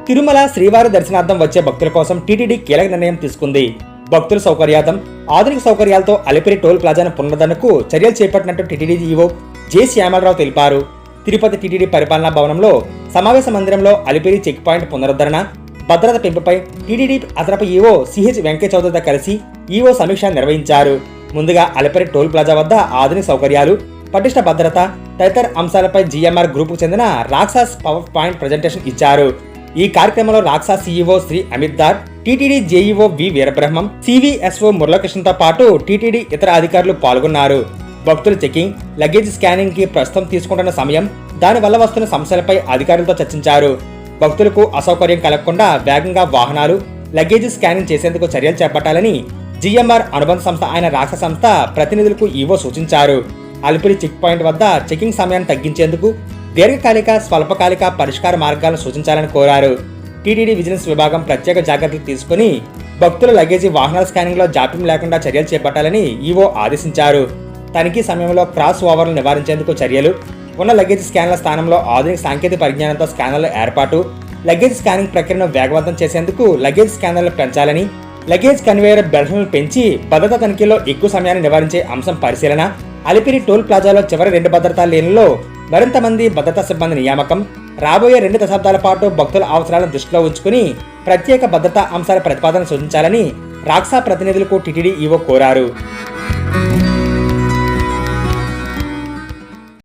తిరుమల శ్రీవారి దర్శనార్థం వచ్చే భక్తుల కోసం టీటీడీ కీలక నిర్ణయం తీసుకుంది. భక్తుల సౌకర్యార్థం ఆధునిక సౌకర్యాలతో అలిపిరి టోల్ ప్లాజాను పునరుద్ధరణకు చర్యలు చేపట్టినట్టు టీటీడీ ఈవో జె శ్యామలరావు తెలిపారు. తిరుపతి టీటీడీ పరిపాలనా భవనంలో సమావేశ మందిరంలో అలిపిరి చెక్ పాయింట్ పునరుద్ధరణ, భద్రత పెంపుపై టీటీడీ అదనపు ఈవో సిహెచ్ వెంకయ్య చౌదరితో కలిసి ఈవో సమీక్ష నిర్వహించారు. ముందుగా అలిపిరి టోల్ ప్లాజా వద్ద ఆధునిక సౌకర్యాలు, పటిష్ట భద్రత తదితర అంశాలపై జిఎంఆర్ గ్రూపుకు చెందిన రాక్సాస్ పవర్ పాయింట్ ప్రజెంటేషన్ ఇచ్చారు. ఈ కార్యక్రమంలో రాక్సాస్ CEO Shri Amit Dar, TTD JEO V Veerabrahmam, CVSO మురళకృష్ణతో పాటు టీటీడీ ఇతర అధికారులు పాల్గొన్నారు. భక్తుల చెకింగ్, లగేజ్ స్కానింగ్ కి ప్రస్తుతం తీసుకుంటున్న సమయం, దానివల్ల వస్తున్న సమస్యలపై అధికారులతో చర్చించారు. భక్తులకు అసౌకర్యం కలగకుండా వేగంగా వాహనాలు, లగేజ్ స్కానింగ్ చేసేందుకు చర్యలు చేపట్టాలని జిఎంఆర్ అనుబంధ సంస్థ అయిన రాక్షస సంస్థ ప్రతినిధులకు ఈవో సూచించారు. అలిపిరి చెక్ పాయింట్ వద్ద చెకింగ్ సమయాన్ని తగ్గించేందుకు దీర్ఘకాలిక, స్వల్పకాలిక పరిష్కార మార్గాలను సూచించాలని కోరారు. టీటీడీ విజిలెన్స్ విభాగం ప్రత్యేక జాగ్రత్తలు తీసుకుని భక్తుల లగేజీ, వాహనాల స్కానింగ్ లో జాప్యం లేకుండా చర్యలు చేపట్టాలని ఈవో ఆదేశించారు. తనిఖీ సమయంలో క్రాస్ ఓవర్లు నివారించేందుకు చర్యలు, ఉన్న లగేజ్ స్కాన్ల స్థానంలో ఆధునిక సాంకేతిక పరిజ్ఞానంతో స్కానర్ల ఏర్పాటు, లగేజ్ స్కానింగ్ ప్రక్రియను వేగవంతం చేసేందుకు లగేజ్ స్కానర్లు పెంచాలని, లగేజ్ కన్వేయర్ బెల్ట్లను పెంచి భద్రతా తనిఖీలో ఎక్కువ సమయాన్ని నివారించే అంశం పరిశీలన, అలిపిరి టోల్ ప్లాజాలో చివరి 2 భద్రతా లేన్లలో మరింత మంది భద్రతా సిబ్బంది నియామకం, రాబోయే 2 దశాబ్దాల పాటు భక్తుల అవసరాలను దృష్టిలో ఉంచుకుని ప్రత్యేక భద్రతా అంశాల ప్రతిపాదన సూచించాలని రాక్సా ప్రతినిధులకు టీటీడీ ఈవో కోరారు.